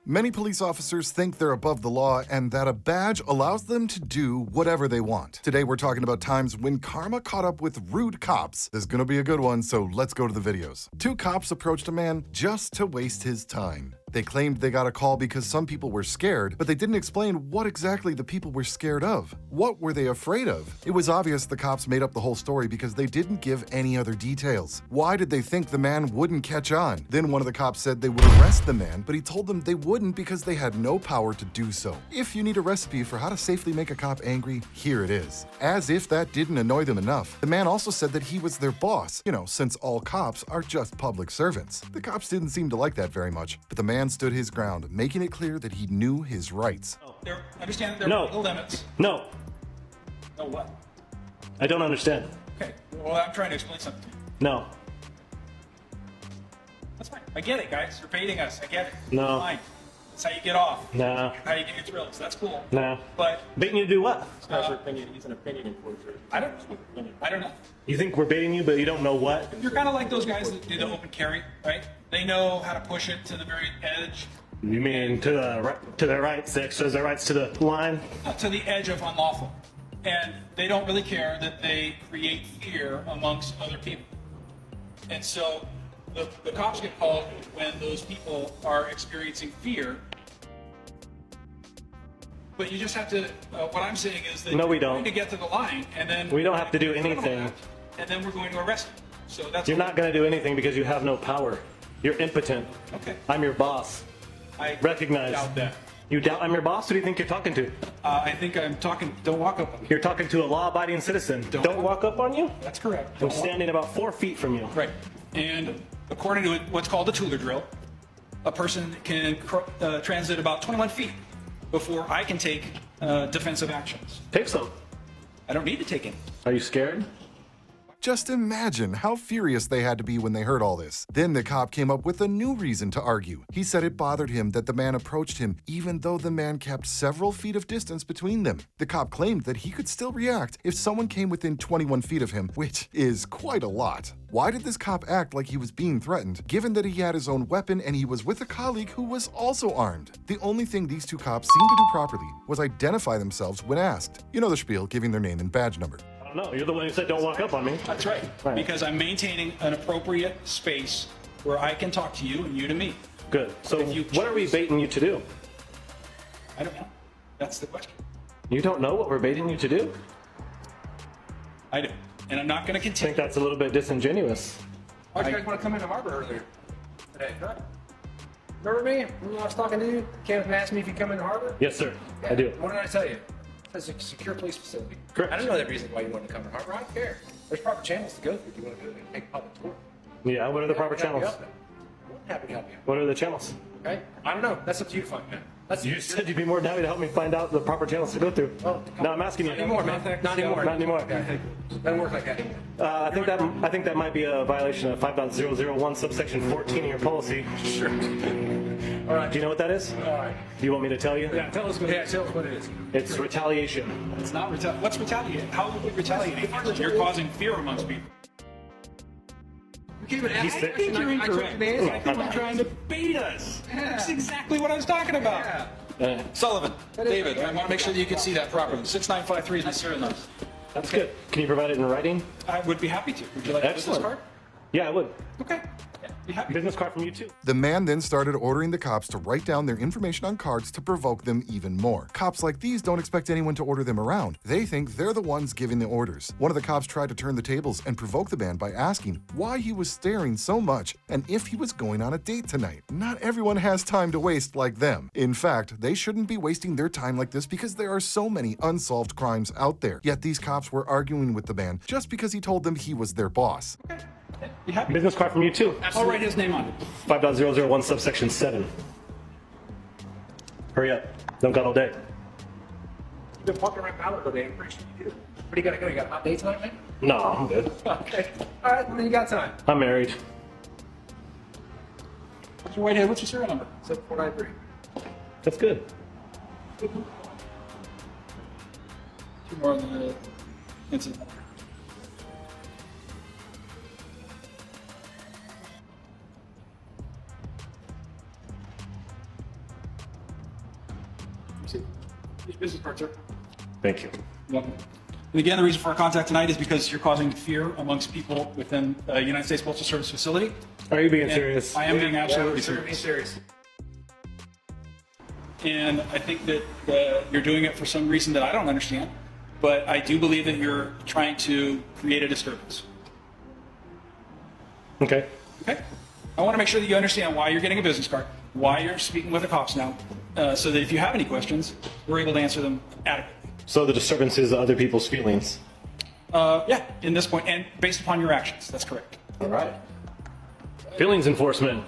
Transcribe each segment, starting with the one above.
Many police officers think they're above the law and that a badge allows them to do whatever they want. Today we're talking about times when karma caught up with rude cops. This is gonna be a good one, so let's go to the videos. Two cops approached a man just to waste his time. They claimed they got a call because some people were scared, but they didn't explain what exactly the people were scared of. What were they afraid of? It was obvious the cops made up the whole story because they didn't give any other details. Why did they think the man wouldn't catch on? Then one of the cops said they would arrest the man, but he told them they wouldn't because they had no power to do so. If you need a recipe for how to safely make a cop angry, here it is. As if that didn't annoy them enough, the man also said that he was their boss, since all cops are just public servants. The cops didn't seem to like that very much, but the man stood his ground, making it clear that he knew his rights. Understand there are limits. No. No what? I don't understand. Okay, well, I'm trying to explain something to you. No. That's fine. I get it, guys. You're baiting us. I get it. No. Fine. That's how you get off. Nah. How you get your thrills. That's cool. Nah. But Baiting you to do what? He's an opinion enforcer. I don't know. You think we're baiting you, but you don't know what? You're kind of like those guys that do the open carry, right? They know how to push it to the very edge. You mean to the right, six, as the rights to the line? To the edge of unlawful. And they don't really care that they create fear amongst other people. And so the cops get called when those people are experiencing fear. But you just have to, what I'm saying is that no, we you're don't. going to get to the line, and then we don't have to do anything. And then we're going to arrest you. So that's You're not going to do anything because you have no power. You're impotent. Okay. I'm your boss. I recognize. doubt that. You doubt I'm your boss? Who do you think you're talking to? I think I'm talking. Don't walk up on me. You're talking to a law-abiding citizen. Don't walk up on you? That's correct. I'm standing about 4 feet from you. Right. And according to what's called the Tueler drill, a person can transit about 21 feet before I can take defensive actions. Take some. I don't need to take any. Are you scared? Just imagine how furious they had to be when they heard all this. Then the cop came up with a new reason to argue. He said it bothered him that the man approached him even though the man kept several feet of distance between them. The cop claimed that he could still react if someone came within 21 feet of him, which is quite a lot. Why did this cop act like he was being threatened, given that he had his own weapon and he was with a colleague who was also armed? The only thing these two cops seemed to do properly was identify themselves when asked. You know the spiel, giving their name and badge number. No, you're the one who said don't walk up on me. That's right. Because I'm maintaining an appropriate space where I can talk to you and you to me. Good. So what are we baiting you to do? I don't know. That's the question. You don't know what we're baiting you to do? I do. And I'm not going to I continue. think that's a little bit disingenuous. Why'd you guys want to come into Harbor earlier today? Huh? Remember me? When I was talking to you, came and asked me if you come into Harbor? Yes, sir. Yeah. I do. What did I tell you? It's a secure police facility. Correct. I don't know that reason why you wanted to come to Harbor. I don't care. There's proper channels to go through if you want to go there and take a public tour. Yeah, what are the proper channels? I'm happy to help you. What are the channels? Okay? I don't know. That's up to you to find out. You said you'd be more than happy to help me find out the proper channels to go through. Oh, no, I'm asking you. Not anymore, man. Not anymore. Not anymore. Okay. Doesn't work like that anymore. I think that might be a violation of 5.001 subsection 14 in your policy. Sure. All right. Do you know what that is? All right. Do you want me to tell you? Yeah, tell us what it is. It's retaliation. It's not what's retaliating? How would we retaliate? You're causing fear amongst people. You came and He asked said- I think you're I took incorrect. the answer. You're trying to bait us. That's exactly what I was talking about. Yeah. Sullivan, David, I want to make sure that you can see that properly. 6953 is my serial number. That's good. Can you provide it in writing? I would be happy to. Would you like a business Excellent. card? Yeah, I would. Okay. Yeah, be happy. Business card from you too. The man then started ordering the cops to write down their information on cards to provoke them even more. Cops like these don't expect anyone to order them around. They think they're the ones giving the orders. One of the cops tried to turn the tables and provoke the man by asking why he was staring so much and if he was going on a date tonight. Not everyone has time to waste like them. In fact, they shouldn't be wasting their time like this because there are so many unsolved crimes out there. Yet these cops were arguing with the man just because he told them he was their boss. Okay. Be happy. Business card from you too. I'll write his name on it. 5.001 subsection 7. Hurry up. Don't got all day. You've been walking around Ballard today. I'm pretty sure you do. Where do you gotta go? You got a hot day tonight, man? No, I'm good. Okay. All right, then you got time. I'm married. What's your white head? What's your serial number? 7493. That's good. Two more on the incident. Your business card, sir. Thank you. Welcome. And again, the reason for our contact tonight is because you're causing fear amongst people within the United States Postal Service facility. Are you being And serious? I am being absolutely Be serious. serious. And I think that you're doing it for some reason that I don't understand. But I do believe that you're trying to create a disturbance. Okay. Okay? I want to make sure that you understand why you're getting a business card, why you're speaking with the cops now, so that if you have any questions, we're able to answer them adequately. So the disturbance is other people's feelings. Yeah, in this point, and based upon your actions, that's correct. All right. Feelings enforcement.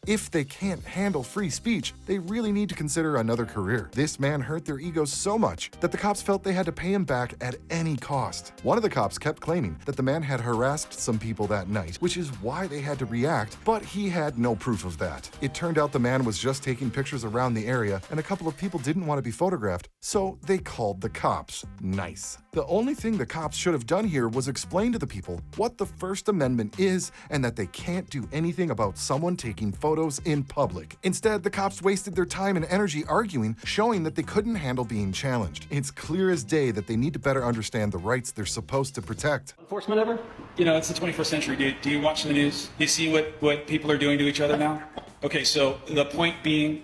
If they can't handle free speech, they really need to consider another career. This man hurt their egos so much that the cops felt they had to pay him back at any cost. One of the cops kept claiming that the man had harassed some people that night, which is why they had to react, but he had no proof of that. It turned out the man was just taking pictures around the area, and a couple of people didn't want to be photographed, so they called the cops. Nice. The only thing the cops should have done here was explain to the people what the First Amendment is and that they can't do anything about someone taking photos in public. Instead, the cops wasted their time and energy arguing, showing that they couldn't handle being challenged. It's clear as day that they need to better understand the rights they're supposed to protect. Enforcement ever? You know, it's the 21st century, dude. Do you watch the news? Do you see what people are doing to each other now? Okay, so the point being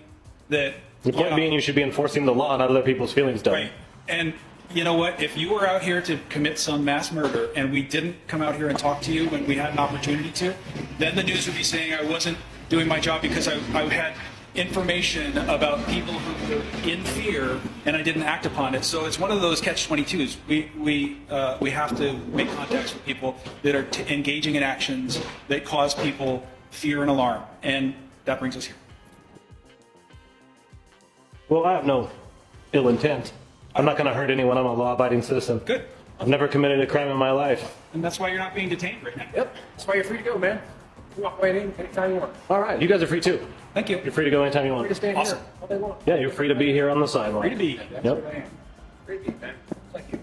that... The point being you should be enforcing the law, not other people's feelings, Doug. Right. And you know what? If you were out here to commit some mass murder and we didn't come out here and talk to you when we had an opportunity to, then the news would be saying I wasn't doing my job because I had information about people who were in fear and I didn't act upon it. So it's one of those catch-22s. We have to make contacts with people that are engaging in actions that cause people fear and alarm. And that brings us here. Well, I have no ill intent. I'm not going to hurt anyone. I'm a law-abiding citizen. Good. I've never committed a crime in my life. And that's why you're not being detained right now. Yep. That's why you're free to go, man. You walk away anytime you want. All right, you guys are free too. Thank you. You're free to go anytime you Free to want. stand Awesome. here all day long. Yeah, you're free to be here on the sidewalk. Free to be. That's Yep. what I am. Free to be, man. Thank you.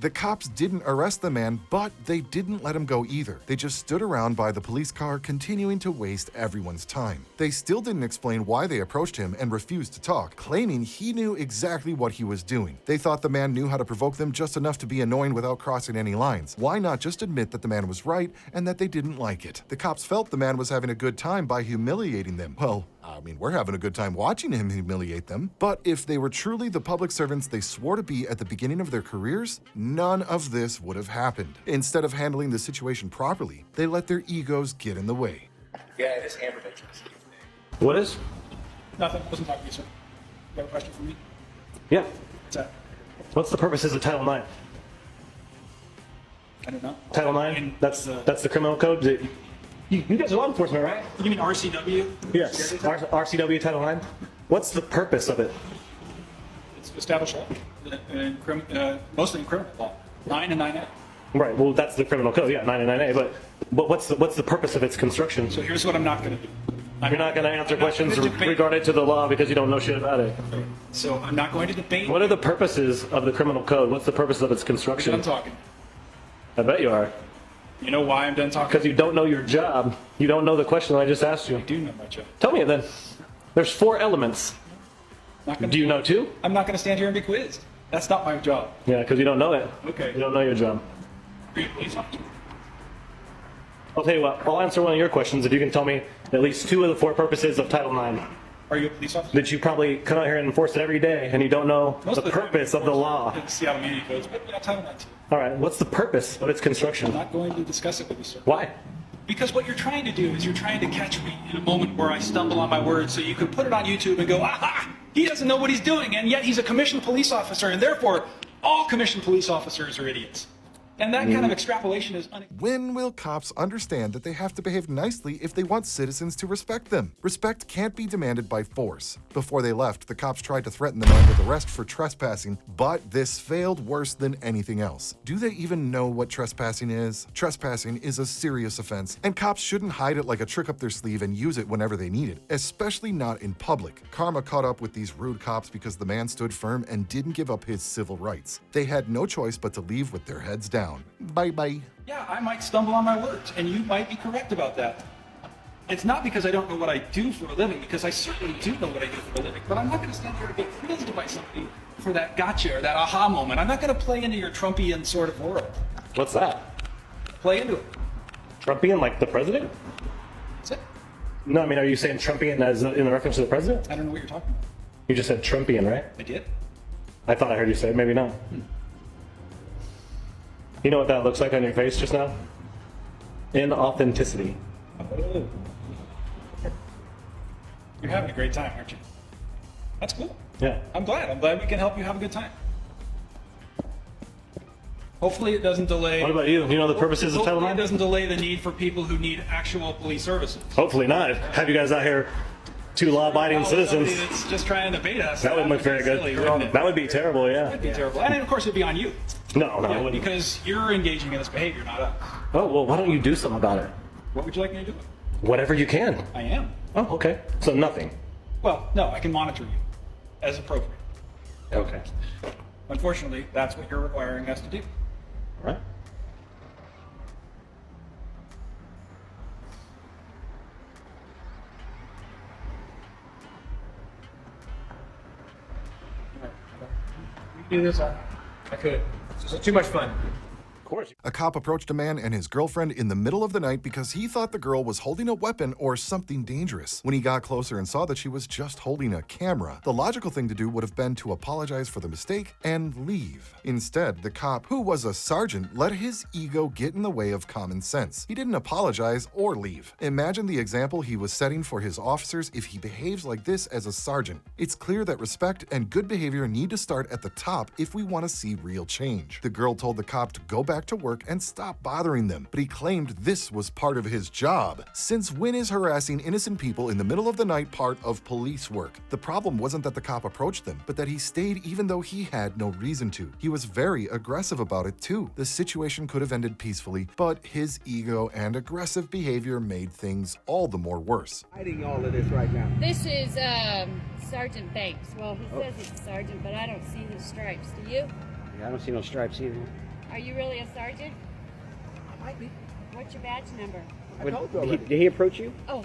The cops didn't arrest the man, but they didn't let him go either. They just stood around by the police car, continuing to waste everyone's time. They still didn't explain why they approached him and refused to talk, claiming he knew exactly what he was doing. They thought the man knew how to provoke them just enough to be annoying without crossing any lines. Why not just admit that the man was right and that they didn't like it? The cops felt the man was having a good time by humiliating them. Well, I mean, we're having a good time watching him humiliate them. But if they were truly the public servants they swore to be at the beginning of their careers, none of this would have happened. Instead of handling the situation properly, they let their egos get in the way. Yeah, this hamburger. What is? Nothing. Wasn't talking to you, sir. You have a question for me? Yeah. What's that? What's the purposes of Title IX? I don't know. Title IX? That's the criminal code. You guys are law enforcement, right? You mean RCW? Yes. RCW Title IX. What's the purpose of it? It's established law, mostly in criminal law. 9 and 9A. Right. Well, that's the criminal code. Yeah, 9 and 9A. But what's the purpose of its construction? So here's what I'm not going to do. You're not going to answer I'm not questions gonna debate. regarding to the law because you don't know shit about it. So I'm not going to debate. What are the purposes of the criminal code? What's the purpose of its I'm construction? talking. I bet you are. You know why I'm done talking? Because you don't know your job. You don't know the question I just asked you. I do know my job. Tell me it then. There's 4 elements. Not gonna, Do you know 2? I'm not going to stand here and be quizzed. That's not my job. Yeah, because you don't know it. Okay. You don't know your job. Are you a police officer? I'll tell you what. I'll answer one of your questions if you can tell me at least 2 of the 4 purposes of Title IX. Are you a police officer? That you probably come out here and enforce it every day and you don't know Most the of time, purpose of the law. in Seattle Media Codes, but yeah, Title IX. All right. What's the purpose of its I'm construction? not going to discuss it with you, sir. Why? Because what you're trying to do is you're trying to catch me in a moment where I stumble on my words so you can put it on YouTube and go, aha, he doesn't know what he's doing, and yet he's a commissioned police officer, and therefore all commissioned police officers are idiots. And that kind of extrapolation is When will cops understand that they have to behave nicely if they want citizens to respect them? Respect can't be demanded by force. Before they left, the cops tried to threaten the man with arrest for trespassing, but this failed worse than anything else. Do they even know what trespassing is? Trespassing is a serious offense, and cops shouldn't hide it like a trick up their sleeve and use it whenever they need it, especially not in public. Karma caught up with these rude cops because the man stood firm and didn't give up his civil rights. They had no choice but to leave with their heads down. Bye-bye. Yeah, I might stumble on my words, and you might be correct about that. It's not because I don't know what I do for a living, because I certainly do know what I do for a living, but I'm not going to stand here to get quizzed by somebody for that gotcha or that aha moment. I'm not going to play into your Trumpian sort of world. What's that? Play into it. Trumpian, like the president? That's it. No, I mean, are you saying Trumpian as in reference to the president? I don't know what you're talking about. You just said Trumpian, right? I did? I thought I heard you say it, maybe not. You know what that looks like on your face just now? Inauthenticity. Oh. You're having a great time, aren't you? That's cool. Yeah. I'm glad. I'm glad we can help you have a good time. Hopefully it doesn't delay... What about you? You know the purposes of Title Hopefully it IX? doesn't delay the need for people who need actual police services. Hopefully not. Have you guys out here, two law-abiding citizens. Somebody that's just trying to bait us. That wouldn't look very good. Silly, wouldn't it? That would be terrible, yeah. That'd be terrible. And of course it'd be on you. No, it Yeah, wouldn't. because you're engaging in this behavior, not us. Oh, well, why don't you do something about it? What would you like me to do? Whatever you can. I am. Oh, okay. So nothing. Well, no, I can monitor you as appropriate. Okay. Unfortunately, that's what you're requiring us to do. All right. You do this? I could. This is too much fun. Of course. A cop approached a man and his girlfriend in the middle of the night because he thought the girl was holding a weapon or something dangerous. When he got closer and saw that she was just holding a camera, the logical thing to do would have been to apologize for the mistake and leave. Instead, the cop, who was a sergeant, let his ego get in the way of common sense. He didn't apologize or leave. Imagine the example he was setting for his officers if he behaves like this as a sergeant. It's clear that respect and good behavior need to start at the top if we want to see real change. The girl told the cop to go back to work and stop bothering them, but he claimed this was part of his job. Since when is harassing innocent people in the middle of the night part of police work? The problem wasn't that the cop approached them, but that he stayed even though he had no reason to. He was very aggressive about it too. The situation could have ended peacefully, but his ego and aggressive behavior made things all the more worse. Hiding all of this right now. This is Sergeant Banks. Well, he says he's a sergeant, but I don't see his stripes. Do you? Yeah, I don't see no stripes either. Are you really a sergeant? I might be. What's your badge number? I told you already. Did he approach you? Oh.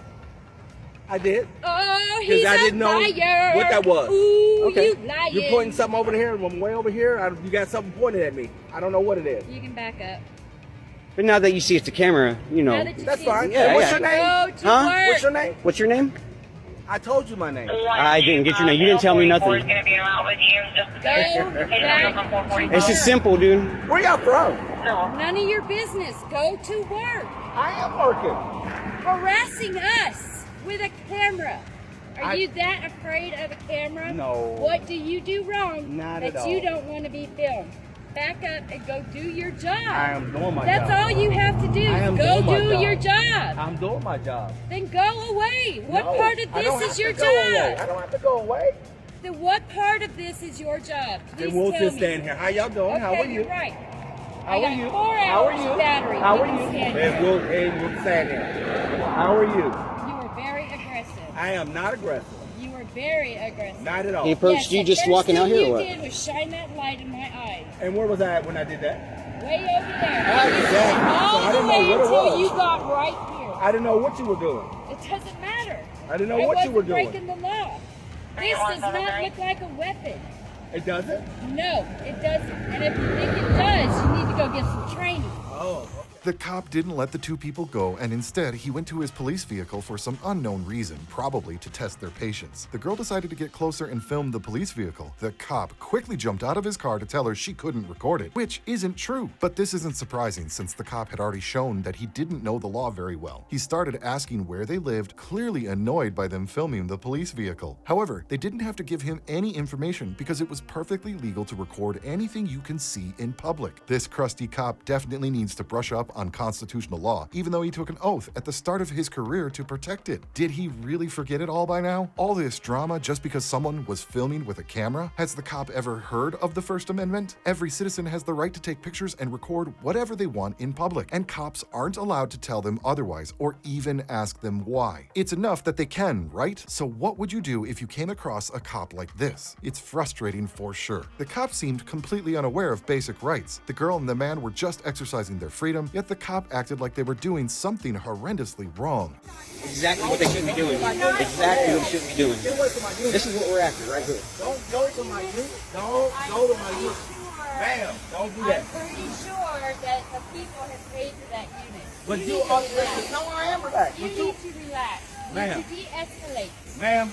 I did. Oh, he's I a didn't know liar. what that was. Ooh, Okay. you lying. You're pointing something over here, and I'm way over here. You got something pointed at me. I don't know what it is. You can back up. But now that you see it's the camera, you know. Now that you That's see fine. it, Yeah, What's yeah. your name? Go to Huh? work. What's your name? What's your name? I told you my name. I didn't get your name. You didn't tell me nothing. Go back. It's just simple, dude. Where y'all from? None of your business. Go to work. I am working. Harassing us with a camera. Are you that afraid of a camera? No. What do you do wrong Not that at all. you don't want to be filmed? Back up and go do your job. I am doing my That's job. all you have to do. I am Go doing my do job. your job. I'm doing my job. Then go away. What No, part of I don't this have is to your go away. I job? don't have to go away. Then what part of this is your job? Please Then we'll tell just me. stand here. How y'all doing? Okay, How are you're you? right. How I are got you? 4 How are hours you? battery. How You are can you? stand And here. we'll stand here. How are you? You were very aggressive. I am not aggressive. You were very aggressive. Not at all. He approached you the just first walking out thing here or you what? did was shine that light in my eyes. And where was I at when I did that? Way over there. Ah, exactly. All So I the didn't way know what it until was. you got right here. I didn't know what you were doing. It doesn't matter. I didn't know I what you wasn't were doing. breaking the law. This does not look like a weapon. It doesn't? No, it doesn't. And if you think it does, you need to go get some training. Oh, okay. The cop didn't let the two people go, and instead he went to his police vehicle for some unknown reason, probably to test their patience. The girl decided to get closer and film the police vehicle. The cop quickly jumped out of his car to tell her she couldn't record it, which isn't true. But this isn't surprising since the cop had already shown that he didn't know the law very well. He started asking where they lived, clearly annoyed by them filming the police vehicle. However, they didn't have to give him any information because it was perfectly legal to record anything you can see in public. This crusty cop definitely needs to brush up on constitutional law, even though he took an oath at the start of his career to protect it. Did he really forget it all by now? All this drama just because someone was filming with a camera? Has the cop ever heard of the First Amendment? Every citizen has the right to take pictures and record whatever they want in public, and cops aren't allowed to tell them otherwise or even ask them why. It's enough that they can, right? So what would you do if you came across a cop like this? It's frustrating for sure. The cop seemed completely unaware of basic rights. The girl and the man were just exercising their freedom, yet the cop acted like they were doing something horrendously wrong. Exactly what they should be doing. Exactly what they should be doing. This is what we're after right here. Don't go to my unit. Don't go to my unit. Ma'am, don't do that. I'm pretty sure that the people have paid for that unit. But need you to are relax. no, I am relaxed. You But need to relax. You Ma'am. need to de-escalate. ma'am,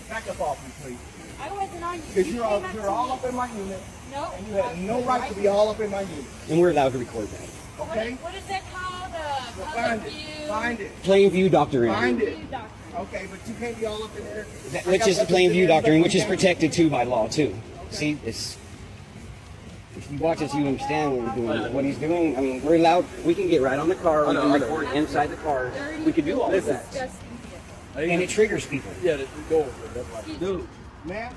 back up off me, please. I wasn't on you. Because You you're came up you're to all me. up in my unit, No. and you have no right to be all up in my unit. And we're allowed to record that. Okay? What is that called? Find Public it. view. Find it. Plain view doctrine. Find it. View doctrine. Okay, but you can't be all up in there. Which is the plain view doctrine, which is protected too by law too. See, it's if you watch this, you understand what we're doing. What he's doing. I mean, we're allowed. We can get right on the car. We can record inside the car. We can do all of that, Disgusting vehicle. and it triggers people. Yeah, the door. That's why. Dude, ma'am,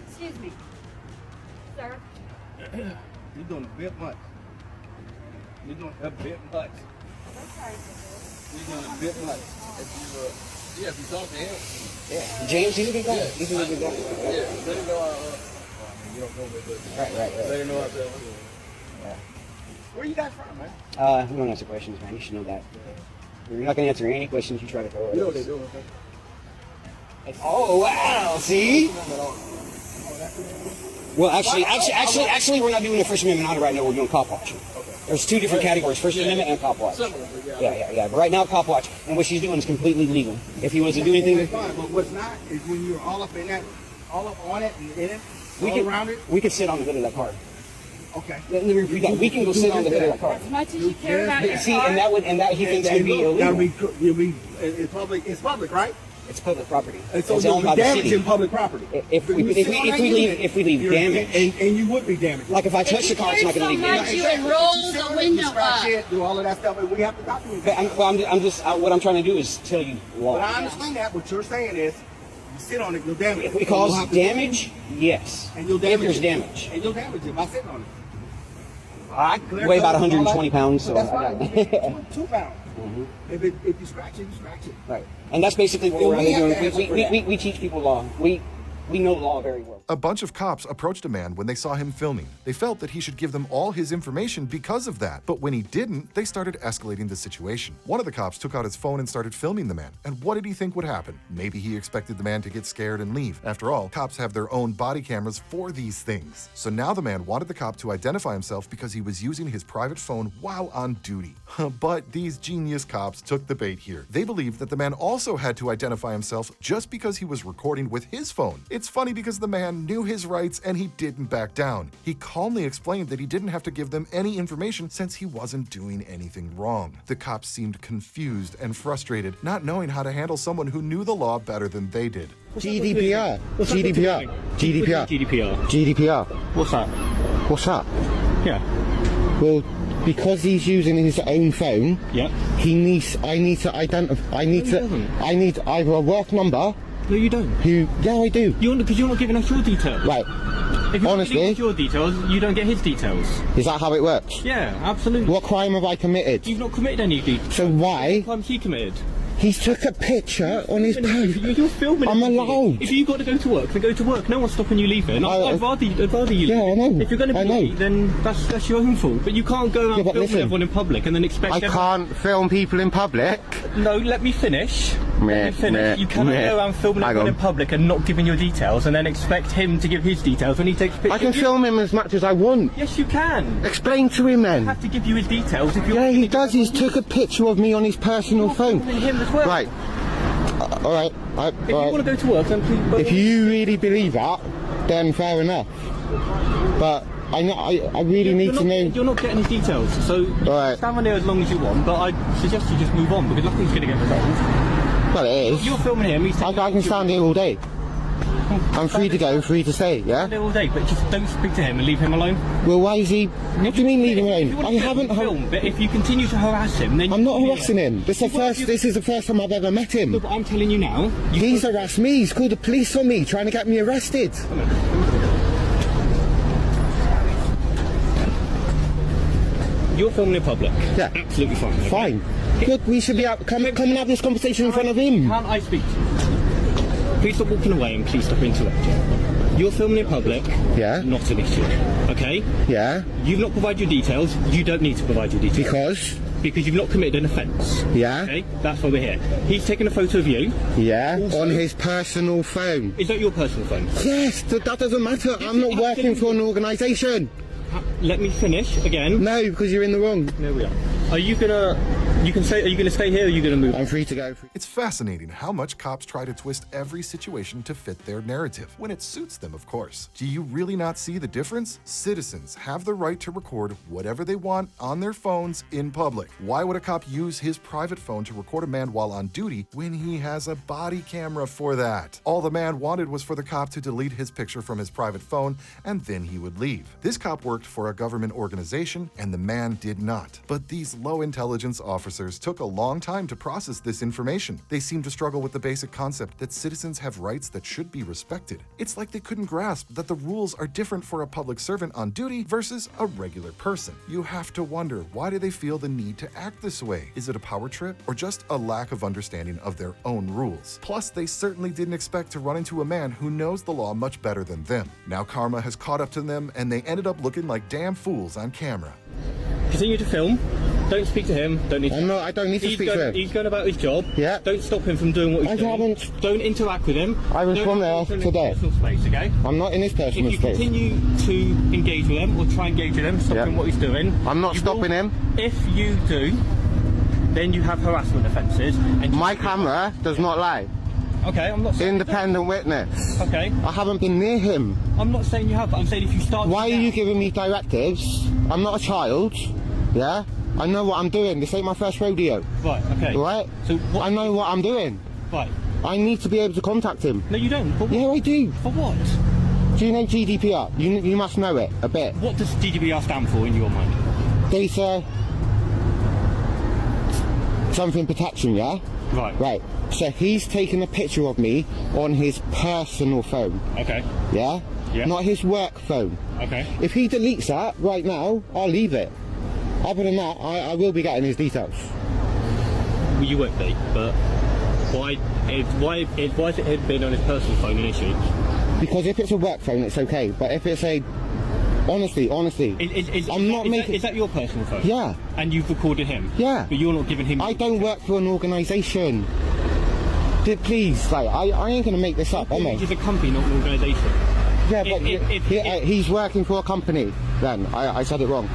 Excuse me. Sir. you're doing a bit much. You're doing a bit much. I'm sorry. You're doing a bit much. If you talk to him. Yeah, James, he's a good guy. He's a good guy. Yeah, let him know you don't know me, but Right. let him know I feel. Where you guys from, man? We don't answer questions, man. You should know that. You're not gonna answer any questions you try to throw at You know what us. they're doing, okay? Oh wow! See? Well, actually, we're not doing a First Amendment audit right now. We're doing cop watch. There's two different categories: First Amendment and cop watch. Yeah. But right now, cop watch, and what she's doing is completely legal. If he wants to do That's anything, fine, but what's not is when you're all up in that, all up on it and in it, all around it. we could sit on the hood of that car. Okay. Let me repeat that. We can go sit on the hood of that car. As much as you care about your See, car, and that he thinks would be illegal. You'll be it's public. It's public, right? It's public property. And so It's you'll owned be by the damaging city. public property. If we You sit on that unit, if we leave you're- damage, and you would be damaged. like if I touch the car, it's not going to leave so damage. much, you would roll the window scratch up. it, do all of that stuff, and we have to document But that. I'm just what I'm trying to do is tell you law. But I understand that. What you're saying is, you sit on it, you'll damage If it. we cause You'll have to- damage, yes. and you'll If damage there's it. damage. And you'll damage it by sitting on it. I weigh about 120 pounds, so That's I fine. got it. 2 pounds. If you scratch it, you scratch it. Right. And that's basically what And we're we have to doing. answer for that. We teach people law. We know law very well. A bunch of cops approached a man when they saw him filming. They felt that he should give them all his information because of that. But when he didn't, they started escalating the situation. One of the cops took out his phone and started filming the man. And what did he think would happen? Maybe he expected the man to get scared and leave. After all, cops have their own body cameras for these things. So now the man wanted the cop to identify himself because he was using his private phone while on duty. But these genius cops took the bait here. They believed that the man also had to identify himself just because he was recording with his phone. It's funny because the man knew his rights and he didn't back down. He calmly explained that he didn't have to give them any information since he wasn't doing anything wrong. The cops seemed confused and frustrated, not knowing how to handle someone who knew the law better than they did. GDPR. GDPR. GDPR. GDPR. What's that? What's that? Yeah. Well, because he's using his own phone, Yeah. I need to identify. I need either a work number. No, you don't. Yeah, I do. Because you're not giving us your details. Right. If you're Honestly? giving us your details, you don't get his details. Is that how it works? Yeah, absolutely. What crime have I committed? You've not committed any details. So why? What crime he committed? He took a picture on his phone. You're filming. I'm it. allowed. If you got to go to work, then go to work. No one's stopping you leaving. I'd rather you leave. Yeah, I know. If you're going to I be know. late, then that's your own fault. But you can't go Yeah, and but film listen, everyone in public and then expect. I can't film people in public. No, let me finish. Let me finish. You cannot go around filming everyone in public and not giving your details and then expect him to give his details when he takes pictures. I can film him as much as I want. Yes, you can. Explain to him then. I have to give you his details if you're... Yeah, he does. He's took a picture of me on his personal phone. Him as well. Right. All right. If you want to go to work, then please... If you really believe that, then fair enough. But I really need to know... You're not getting his details, so stand on there as long as you want, but I suggest you just move on, because nothing's going to get resolved. Well, it is. You're filming him, he's taking I can stand here all day. I'm free to go, free to stay, yeah? Stand there all day, but just don't speak to him and leave him alone. Well, why is he... What do you mean leave him alone? I haven't... But if you continue to harass him, then... I'm not harassing him. This is the first time I've ever met him. No, but I'm telling you now... He's harassed me. He's called the police on me, trying to get me arrested. You're filming in public. Yeah. Absolutely fine. Okay? Fine. Good, we should be out... Come and have this conversation in front of him. Can't I speak to you? Please stop walking away and please stop interrupting. You're filming in public. Yeah. Not an issue. Okay? Yeah. You've not provided your details. You don't need to provide your details. Because? Because you've not committed an offence. Yeah. Okay? That's why we're here. He's taken a photo of you. Yeah. Also, on his personal phone. Is that your personal phone? Yes. That doesn't matter. I'm not working for an organisation. Let me finish again. No, because you're in the wrong. There we are. Are you gonna stay here or are you gonna move? I'm free to go. It's fascinating how much cops try to twist every situation to fit their narrative, when it suits them, of course. Do you really not see the difference? Citizens have the right to record whatever they want on their phones in public. Why would a cop use his private phone to record a man while on duty when he has a body camera for that? All the man wanted was for the cop to delete his picture from his private phone, and then he would leave. This cop worked for a government organization, and the man did not. But these low-intelligence officers took a long time to process this information. They seem to struggle with the basic concept that citizens have rights that should be respected. It's like they couldn't grasp that the rules are different for a public servant on duty versus a regular person. You have to wonder, why do they feel the need to act this way? Is it a power trip or just a lack of understanding of their own rules? Plus, they certainly didn't expect to run into a man who knows the law much better than them. Now karma has caught up to them and they ended up looking like damn fools on camera. Continue to film. Don't speak to him. Don't need. I don't need to speak to him. He's going about his job. Yeah. Don't stop him from doing what he's doing. I haven't. Don't interact with him. I was from there today. Personal space, okay? I'm not in his personal space. If you continue to engage with him or try and engage with him, stop him what he's doing. I'm not stopping him. If you do, then you have harassment offences. My camera does not lie. Okay, I'm not saying... Independent witness. Okay. I haven't been near him. I'm not saying you have, but I'm saying if you start... Why are you giving me directives? I'm not a child. Yeah? I know what I'm doing. This ain't my first rodeo. Right, okay. Right? So what... I know what I'm doing. Right. I need to be able to contact him. No, you don't. Yeah, I do. For what? Do you know GDPR? You must know it a bit. What does GDPR stand for in your mind? Data... something protection, yeah? Right. Right. So he's taken a picture of me on his personal phone. Okay. Yeah? Yeah. Not his work phone. Okay. If he deletes that right now, I'll leave it. Other than that, I will be getting his details. Well, you won't be, but why has it been on his personal phone an issue? Because if it's a work phone, it's okay. But if it's a... Honestly, Is that your personal phone? Yeah. And you've recorded him? Yeah. But you're not giving him... I don't work for an organisation. Please, like, I ain't going to make this up, am I? It's a company, not an organisation. Yeah, but he's working for a company, then. I said it wrong.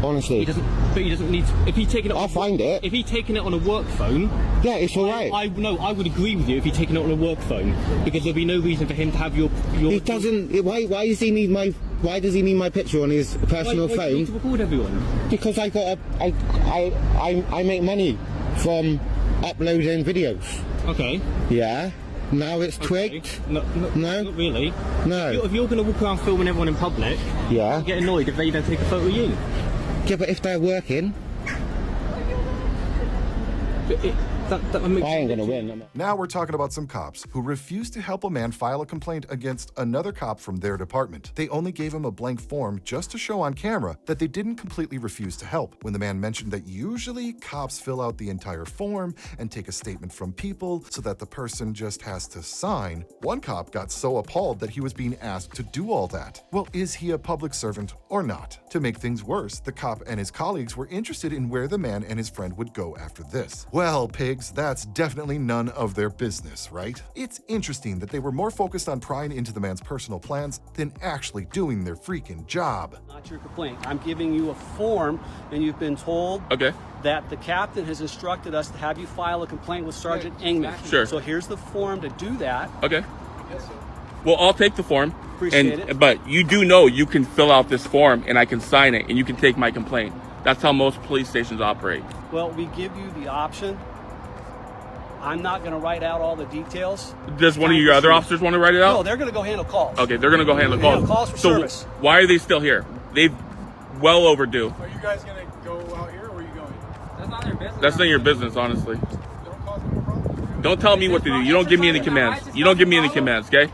Honestly. He doesn't need to... If he's taking it... I'll find it. If he's taking it on a work phone... Yeah, it's alright. I would agree with you if he's taking it on a work phone. Because there'd be no reason for him to have your... He doesn't... Why does he need my... Why does he need my picture on his personal phone? Why do you need to record everyone? Because I make money from uploading videos. Okay. Yeah. Now it's twigged. No? Not really. No. If you're going to walk around filming everyone in public... Yeah. You get annoyed if they don't take a photo of you. Yeah, but if they're working... I ain't gonna win. Now we're talking about some cops who refused to help a man file a complaint against another cop from their department. They only gave him a blank form just to show on camera that they didn't completely refuse to help. When the man mentioned that usually cops fill out the entire form and take a statement from people so that the person just has to sign, one cop got so appalled that he was being asked to do all that. Well, is he a public servant or not? To make things worse, the cop and his colleagues were interested in where the man and his friend would go after this. Well, pigs, bags, that's definitely none of their business, right? It's interesting that they were more focused on prying into the man's personal plans than actually doing their freaking job. Not your complaint. I'm giving you a form, and you've been told that the captain has instructed us to have you file a complaint with Sergeant Engman. Sure. So here's the form to do that. Okay. Well, I'll take the form. Appreciate it. But you do know you can fill out this form and I can sign it and you can take my complaint. That's how most police stations operate. Well, we give you the option. I'm not going to write out all the details. Does one of your other officers want to write it out? No, they're going to go handle calls. Okay, they're going to go handle calls. Handle calls for so service. Why are they still here? They've well overdue. Are you guys going to go out here or are you going? That's not their business. That's not your business, honestly. Don't tell me what to do. You don't give me any commands. You don't give me any commands, okay?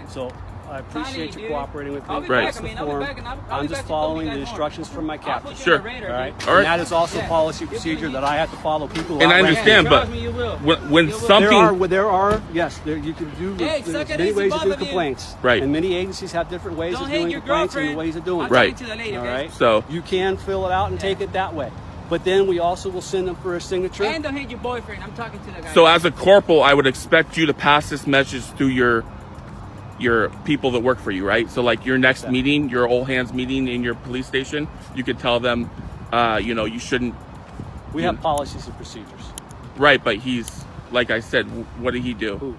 So I appreciate you cooperating with me. Right. That's the form. I'm just following the instructions from my captain. Sure. All right. All right. And that is also policy procedure that I have to follow. People. And I understand, but when something there are yes, you can do. There's many ways to do complaints. Right. And many agencies have different ways of doing complaints and ways of doing it. Right. All right. So you can fill it out and take it that way. But then we also will send them for a signature. And don't hate your boyfriend. I'm talking to the guy. So as a corporal, I would expect you to pass this message to your people that work for you, right? So like your next meeting, your all hands meeting in your police station, you could tell them, you shouldn't. We have policies and procedures. Right, but he's, like I said, what did he do? Who?